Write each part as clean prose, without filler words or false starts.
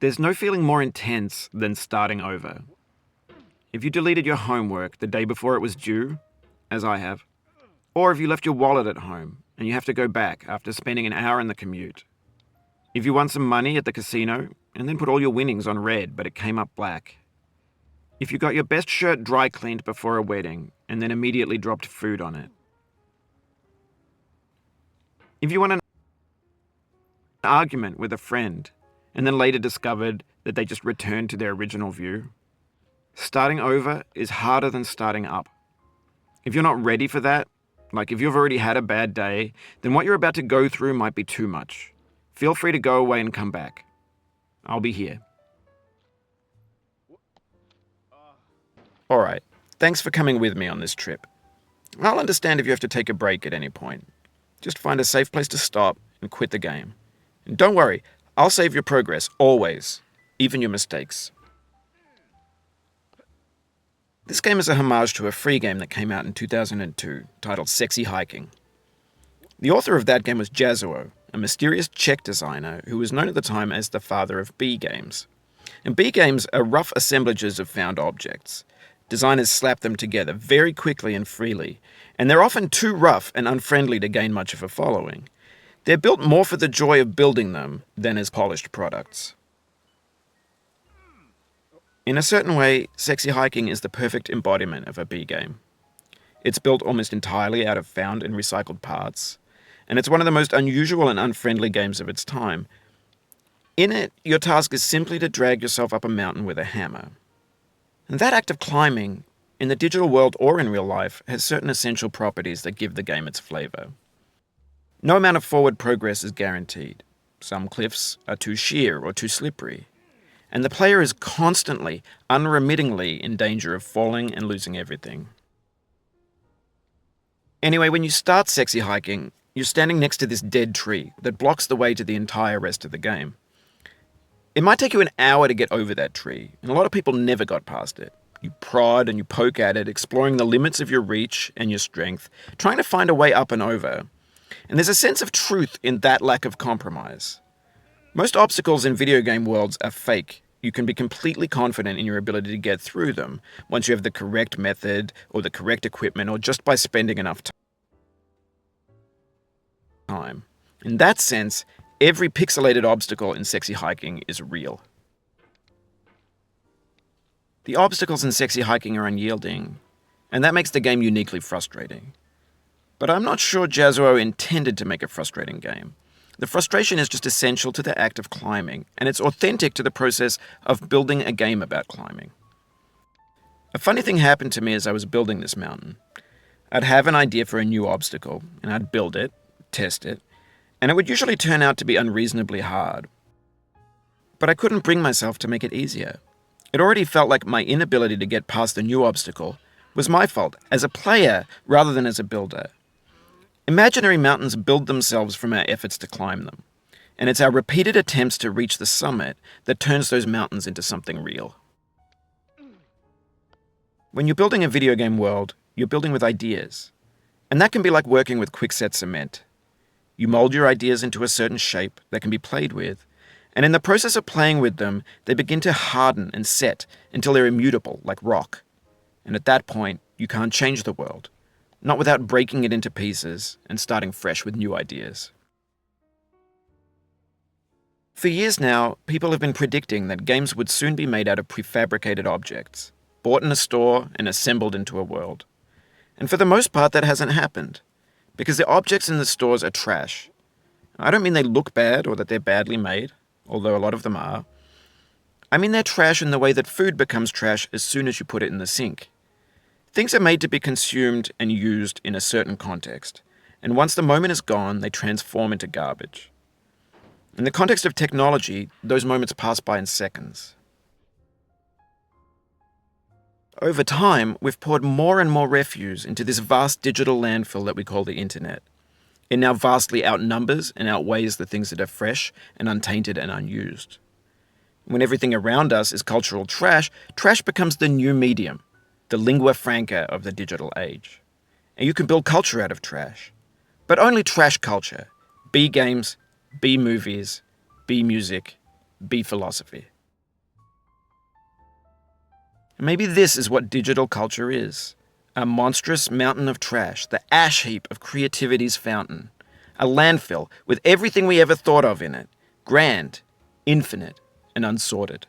There's no feeling more intense than starting over. If you deleted your homework the day before it was due, as I have, or if you left your wallet at home and you have to go back after spending an hour in the commute. If you won some money at the casino and then put all your winnings on red but it came up black. If you got your best shirt dry cleaned before a wedding and then immediately dropped food on it. If you won an argument with a friend and then later discovered that they just returned to their original view. Starting over is harder than starting up. If you're not ready for that, like if you've already had a bad day, then what you're about to go through might be too much. Feel free to go away and come back. I'll be here. Alright, thanks for coming with me on this trip. I'll understand if you have to take a break at any point. Just find a safe place to stop and quit the game. And don't worry, I'll save your progress, always, even your mistakes. This game is a homage to a free game that came out in 2002, titled Sexy Hiking. The author of that game was Jazuo, a mysterious Czech designer who was known at the time as the father of B games. And B games are rough assemblages of found objects. Designers slap them together very quickly and freely, and they're often too rough and unfriendly to gain much of a following. They're built more for the joy of building them than as polished products. In a certain way, Sexy Hiking is the perfect embodiment of a B game. It's built almost entirely out of found and recycled parts, and it's one of the most unusual and unfriendly games of its time. In it, your task is simply to drag yourself up a mountain with a hammer. And that act of climbing, in the digital world or in real life, has certain essential properties that give the game its flavor. No amount of forward progress is guaranteed. Some cliffs are too sheer or too slippery. And the player is constantly, unremittingly in danger of falling and losing everything. Anyway, when you start Sexy Hiking, you're standing next to this dead tree that blocks the way to the entire rest of the game. It might take you an hour to get over that tree, and a lot of people never got past it. You prod and you poke at it, exploring the limits of your reach and your strength, trying to find a way up and over. And there's a sense of truth in that lack of compromise. Most obstacles in video game worlds are fake. You can be completely confident in your ability to get through them once you have the correct method or the correct equipment or just by spending enough time. In that sense, every pixelated obstacle in Sexy Hiking is real. The obstacles in Sexy Hiking are unyielding, and that makes the game uniquely frustrating. But I'm not sure Jazuo intended to make a frustrating game. The frustration is just essential to the act of climbing, and it's authentic to the process of building a game about climbing. A funny thing happened to me as I was building this mountain. I'd have an idea for a new obstacle, and I'd build it, test it, and it would usually turn out to be unreasonably hard. But I couldn't bring myself to make it easier. It already felt like my inability to get past the new obstacle was my fault as a player rather than as a builder. Imaginary mountains build themselves from our efforts to climb them, and it's our repeated attempts to reach the summit that turns those mountains into something real. When you're building a video game world, you're building with ideas, and that can be like working with quickset cement. You mold your ideas into a certain shape that can be played with, and in the process of playing with them, they begin to harden and set until they're immutable, like rock. And at that point, you can't change the world. Not without breaking it into pieces and starting fresh with new ideas. For years now, people have been predicting that games would soon be made out of prefabricated objects, bought in a store and assembled into a world. And for the most part, that hasn't happened, because the objects in the stores are trash. I don't mean they look bad or that they're badly made, although a lot of them are. I mean they're trash in the way that food becomes trash as soon as you put it in the sink. Things are made to be consumed and used in a certain context, and once the moment is gone, they transform into garbage. In the context of technology, those moments pass by in seconds. Over time, we've poured more and more refuse into this vast digital landfill that we call the internet. It now vastly outnumbers and outweighs the things that are fresh and untainted and unused. When everything around us is cultural trash, trash becomes the new medium, the lingua franca of the digital age. And you can build culture out of trash. But only trash culture. B games, B movies, B music, B philosophy. Maybe this is what digital culture is. A monstrous mountain of trash, the ash heap of creativity's fountain. A landfill with everything we ever thought of in it. Grand, infinite, and unsorted.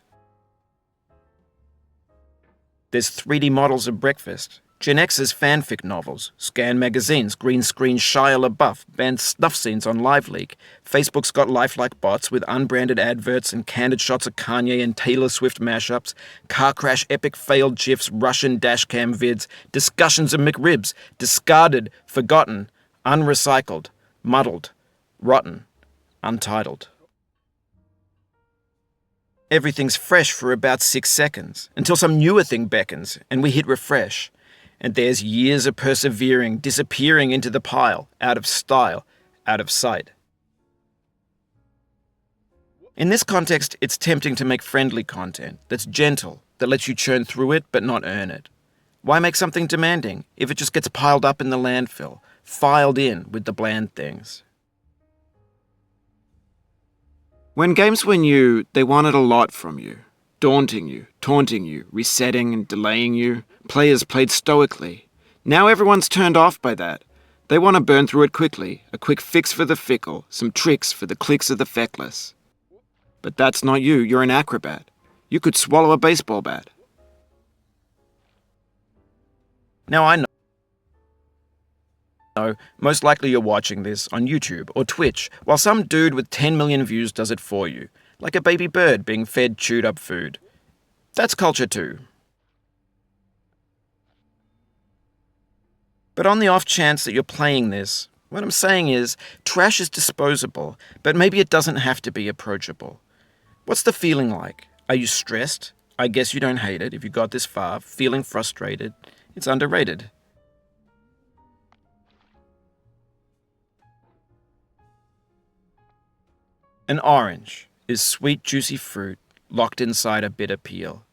There's 3D models of breakfast, Gen X's fanfic novels, scan magazines, green screen Shia LaBeouf, banned snuff scenes on LiveLeak. Facebook's got lifelike bots with unbranded adverts and candid shots of Kanye and Taylor Swift mashups, car crash epic failed GIFs, Russian dashcam vids, discussions of McRibs, discarded, forgotten, unrecycled, muddled, rotten, untitled. Everything's fresh for about 6 seconds, until some newer thing beckons, and we hit refresh. And there's years of persevering, disappearing into the pile, out of style, out of sight. In this context, it's tempting to make friendly content that's gentle, that lets you churn through it but not earn it. Why make something demanding if it just gets piled up in the landfill, filed in with the bland things? When games were new, they wanted a lot from you. Daunting you, taunting you, resetting and delaying you. Players played stoically. Now everyone's turned off by that. They want to burn through it quickly, a quick fix for the fickle, some tricks for the clicks of the feckless. But that's not you, you're an acrobat. You could swallow a baseball bat. Now I know, most likely you're watching this on YouTube or Twitch, while some dude with 10 million views does it for you, like a baby bird being fed chewed up food. That's culture too. But on the off chance that you're playing this, what I'm saying is, trash is disposable, but maybe it doesn't have to be approachable. What's the feeling like? Are you stressed? I guess you don't hate it if you got this far. Feeling frustrated? It's underrated. An orange is sweet, juicy fruit locked inside a bitter peel.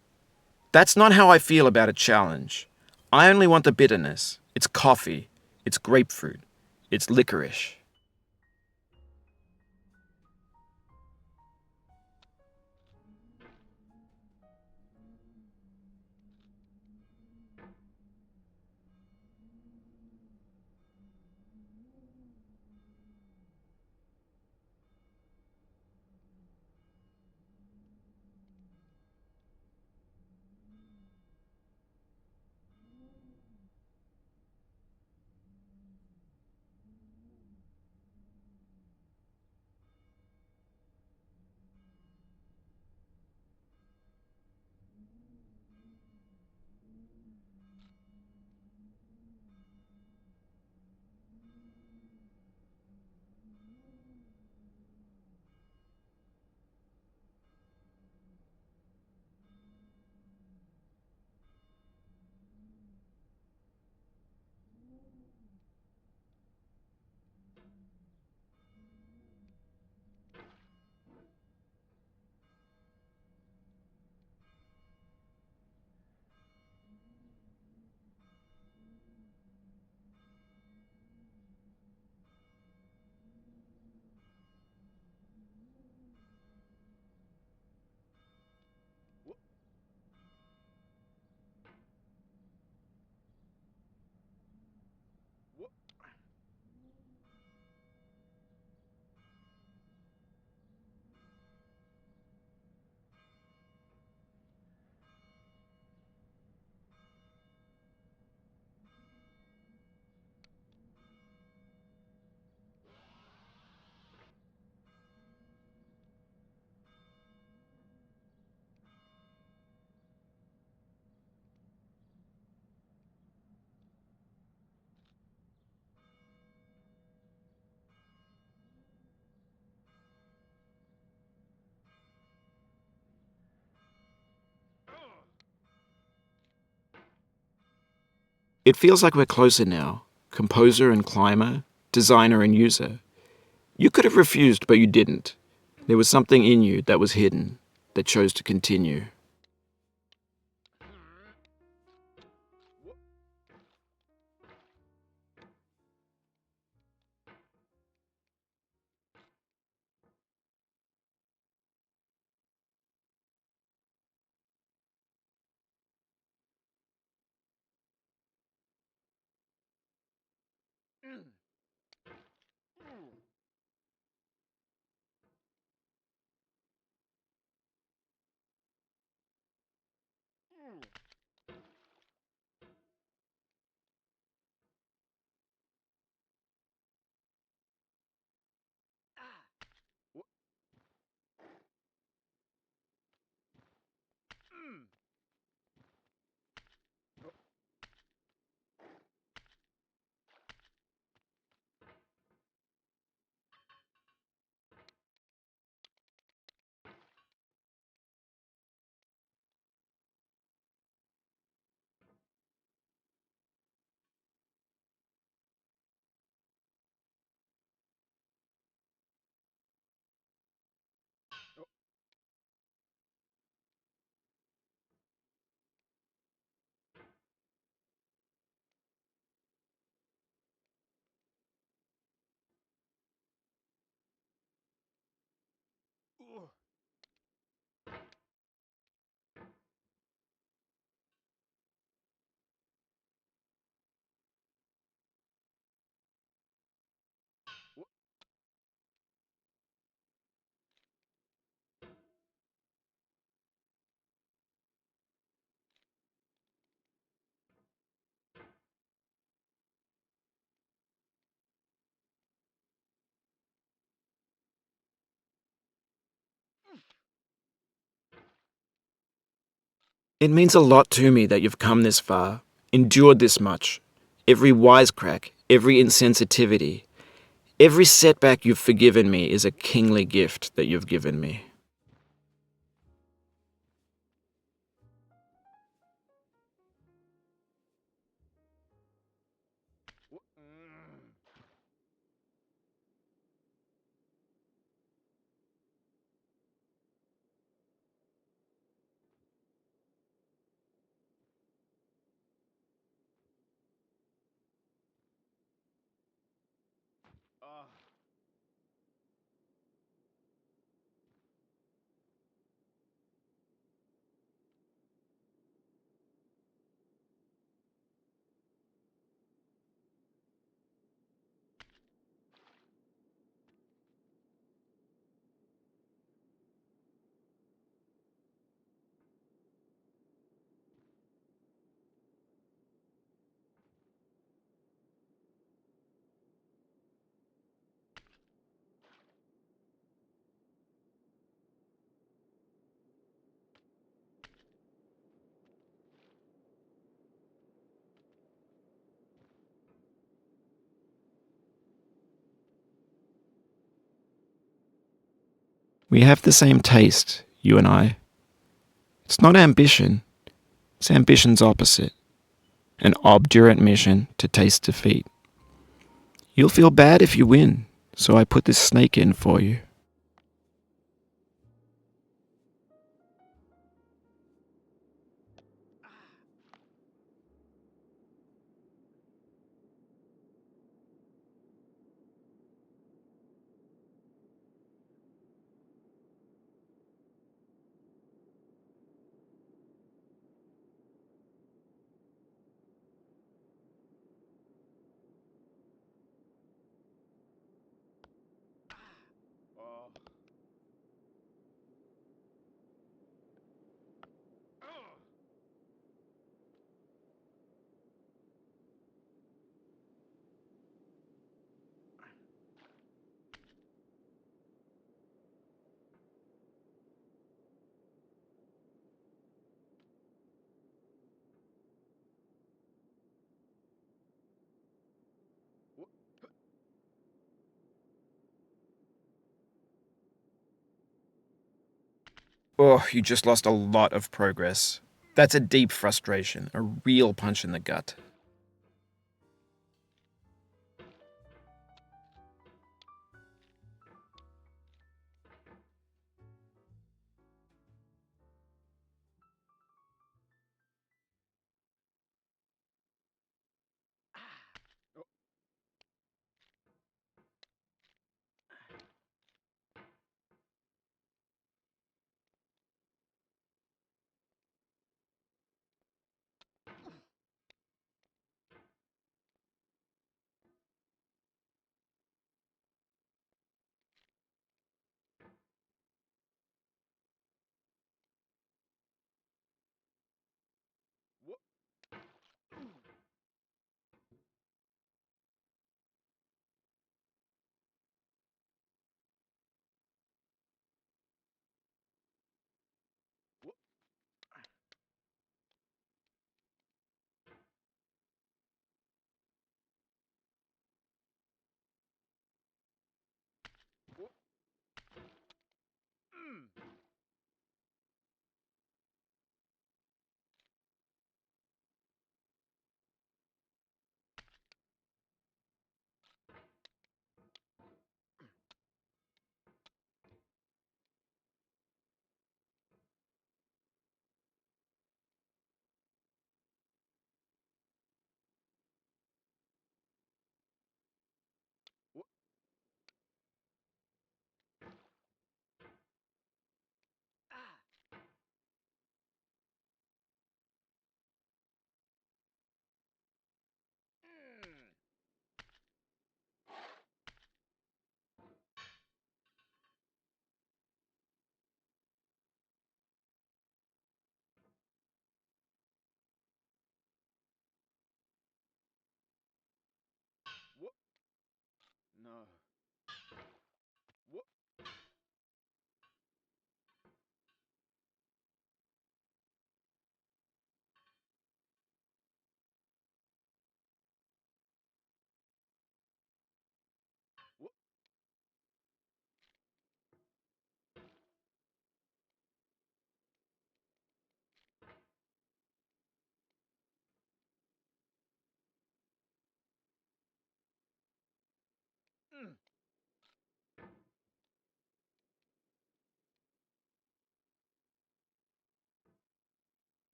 That's not how I feel about a challenge. I only want the bitterness. It's coffee. It's grapefruit. It's licorice. It feels like we're closer now, composer and climber, designer and user. You could have refused, but you didn't. There was something in you that was hidden, that chose to continue. It means a lot to me that you've come this far, endured this much. Every wisecrack, every insensitivity, every setback you've forgiven me is a kingly gift that you've given me. We have the same taste, you and I. It's not ambition, it's ambition's opposite. An obdurate mission to taste defeat. You'll feel bad if you win, so I put this snake in for you. Oh, you just lost a lot of progress. That's a deep frustration, a real punch in the gut.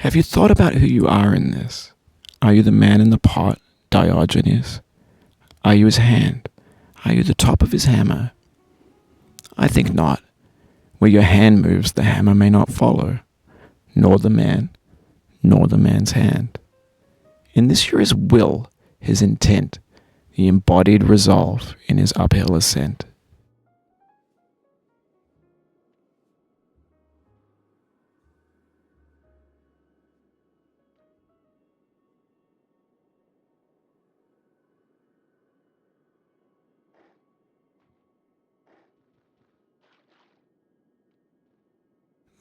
Have you thought about who you are in this? Are you the man in the pot, Diogenes? Are you his hand? Are you the top of his hammer? I think not. Where your hand moves, the hammer may not follow, nor the man, nor the man's hand. In this you're his will, his intent, the embodied resolve in his uphill ascent.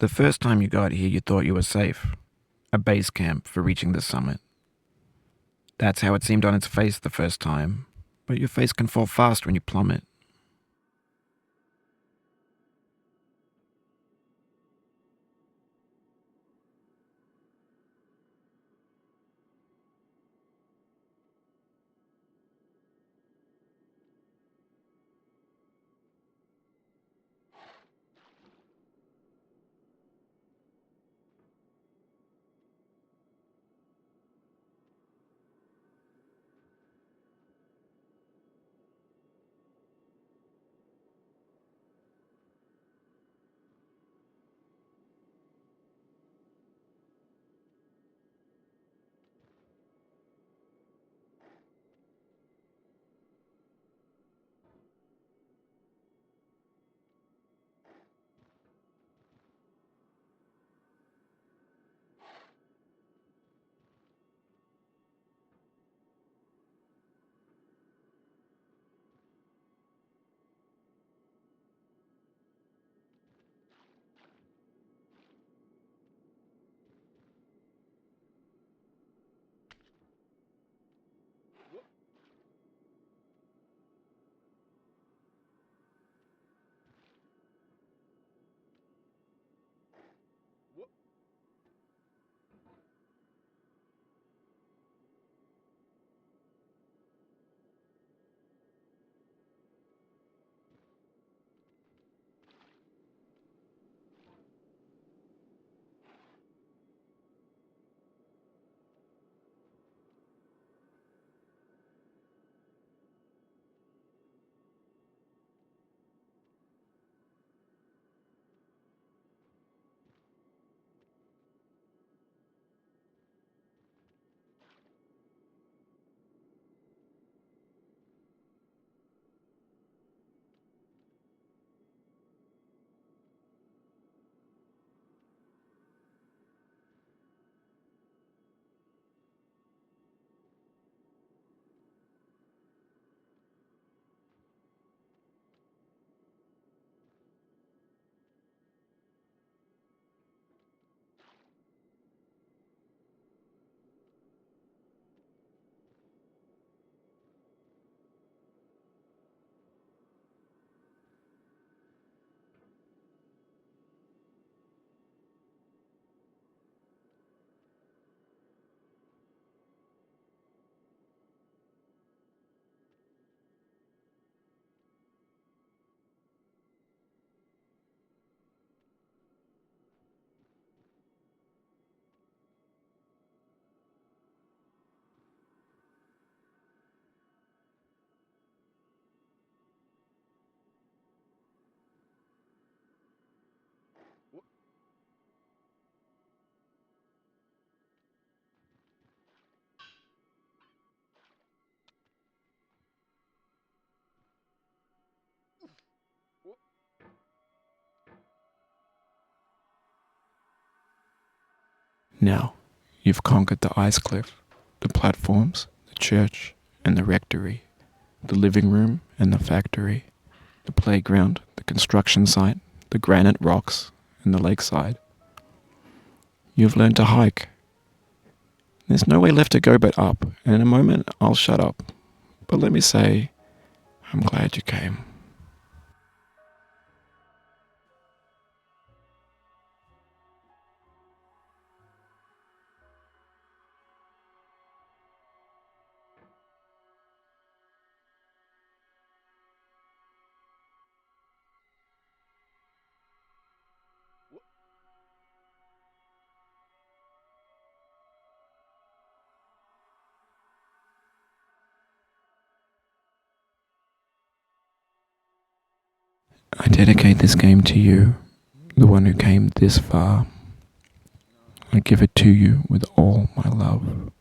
The first time you got here, you thought you were safe. A base camp for reaching the summit. That's how it seemed on its face the first time, but your face can fall fast when you plummet. Now, you've conquered the ice cliff, the platforms, the church, and the rectory, the living room and the factory, the playground, the construction site, the granite rocks, and the lakeside. You've learned to hike. There's no way left to go but up, and in a moment I'll shut up. But let me say, I'm glad you came. I dedicate this game to you, the one who came this far. I give it to you with all my love.